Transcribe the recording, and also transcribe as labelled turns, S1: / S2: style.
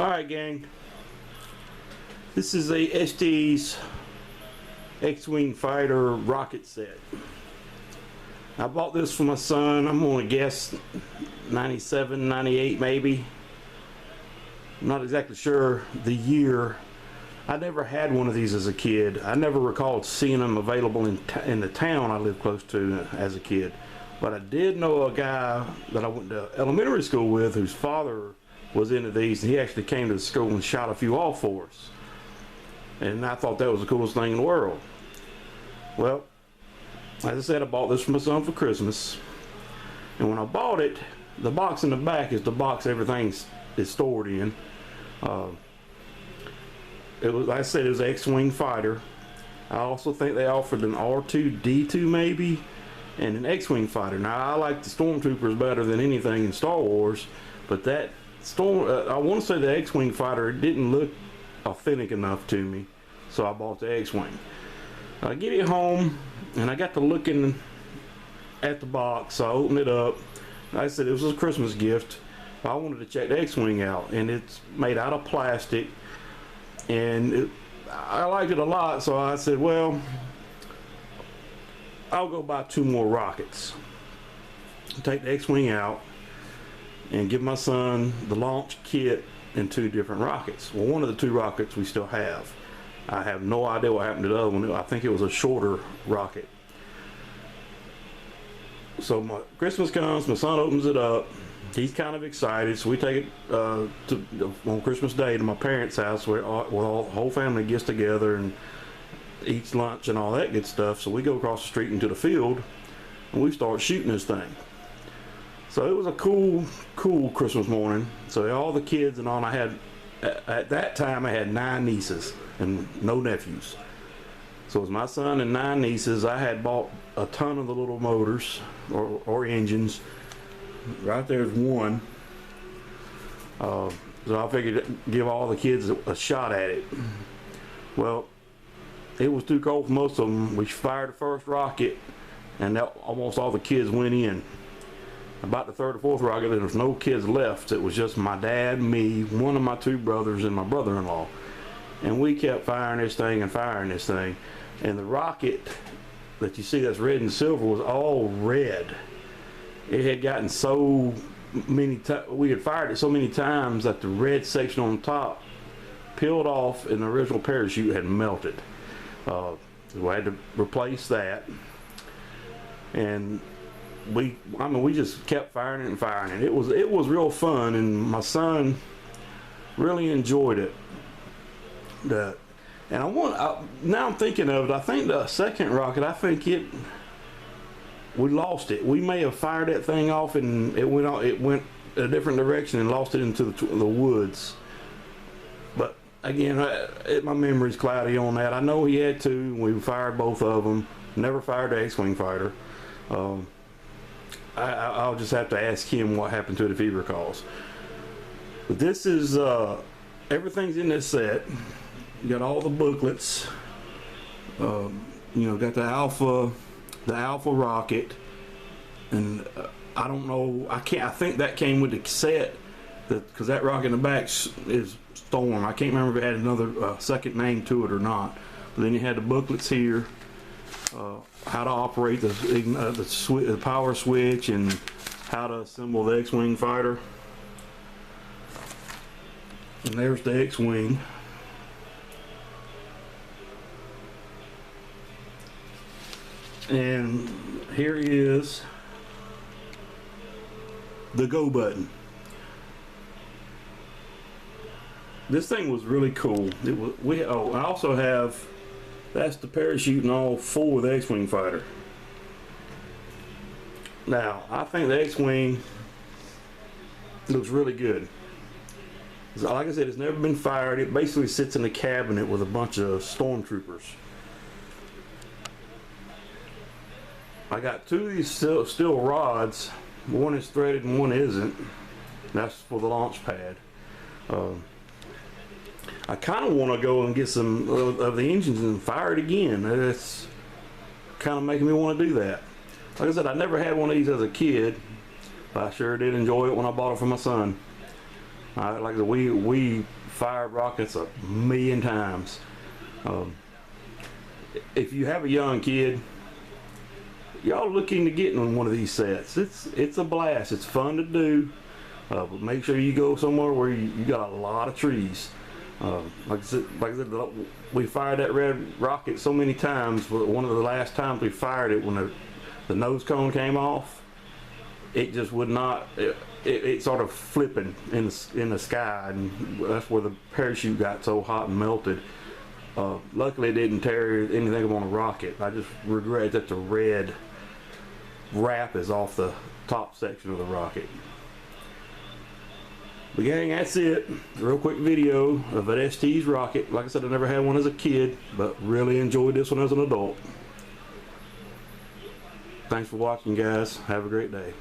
S1: Alright, gang, this is a Estes X-Wing fighter rocket set. I bought this for my son. I'm gonna guess 97, 98 maybe. I'm not exactly sure the year. I never had one of these as a kid. I never recalled seeing them available in the town I lived close to as a kid. But I did know a guy that I went to elementary school with whose father was into these, and he actually came to the school and shot a few off for us. And I thought that was the coolest thing in the world. Well, as I said, I bought this for my son for Christmas. And when I bought it, the box in the back is the box everything is stored in. It was, like I said, it was an X-Wing fighter. I also think they offered an R2-D2 maybe, and an X-Wing fighter. Now I like the Stormtroopers better than anything in Star Wars, but that I want to say the X-Wing fighter, it didn't look authentic enough to me, so I bought the X-Wing. I get it home and I got to looking at the box, so I opened it up. Like I said, it was a Christmas gift. I wanted to check the X-Wing out, and it's made out of plastic, and I liked it a lot, so I said, well, I'll go buy 2 more rockets, take the X-Wing out and give my son the launch kit and 2 different rockets. Well, one of the 2 rockets we still have. I have no idea what happened to the other one. I think it was a shorter rocket. So my Christmas comes, my son opens it up. He's kind of excited, so we take it on Christmas Day to my parents' house where the whole family gets together and eats lunch and all that good stuff. So we go across the street into the field and we start shooting this thing. So it was a cool Christmas morning. So all the kids and all, I had, at that time I had 9 nieces and no nephews. So it was my son and 9 nieces. I had bought a ton of the little motors or engines. Right there's one. So I figured give all the kids a shot at it. Well, it was too cold for most of them. We fired the first rocket and almost all the kids went in. About the 3rd or 4th rocket, there was no kids left. It was just my dad, me, one of my 2 brothers, and my brother-in-law. And we kept firing this thing and firing this thing. And the rocket that you see that's red and silver was all red. It had gotten so many times, we had fired it so many times that the red section on top peeled off and the original parachute had melted. So we had to replace that. And we just kept firing it and firing it. It was real fun, and my son really enjoyed it. And now I'm thinking of it. I think the second rocket, we lost it. We may have fired that thing off and it went a different direction and lost it into the woods. But again, my memory's cloudy on that. I know he had 2. We fired both of them. Never fired the X-Wing fighter. I'll just have to ask him what happened to it if he recalls. But this is everything's in this set. You got all the booklets. You know, got the Alpha rocket, and I don't know. I think that came with the set, because that rocket in the back is Storm. I can't remember if it had another second name to it or not. But then you had the booklets here. How to operate the power switch and how to assemble the X-Wing fighter. And there's the X-Wing. And here is the go button. This thing was really cool. I also have, that's the parachute and all 4 of the X-Wing fighter. Now, I think the X-Wing looks really good. Like I said, it's never been fired. It basically sits in a cabinet with a bunch of Stormtroopers. I got 2 of these steel rods. One is threaded and one isn't. That's for the launch pad. I kind of want to go and get some of the engines and fire it again. It's kind of making me want to do that. Like I said, I never had one of these as a kid, but I sure did enjoy it when I bought it for my son. Like I said, we fired rockets a million times. If you have a young kid, y'all look into getting one of these sets. It's a blast. It's fun to do. But make sure you go somewhere where you got a lot of trees. Like I said, we fired that red rocket so many times, but one of the last times we fired it, when the nose cone came off, it just would not. It started flipping in the sky, and that's where the parachute got so hot and melted. Luckily, it didn't tear anything up on the rocket. I just regret that the red wrap is off the top section of the rocket. But gang, that's it. A real quick video of an Estes rocket. Like I said, I never had one as a kid, but really enjoyed this one as an adult. Thanks for watching, guys. Have a great day.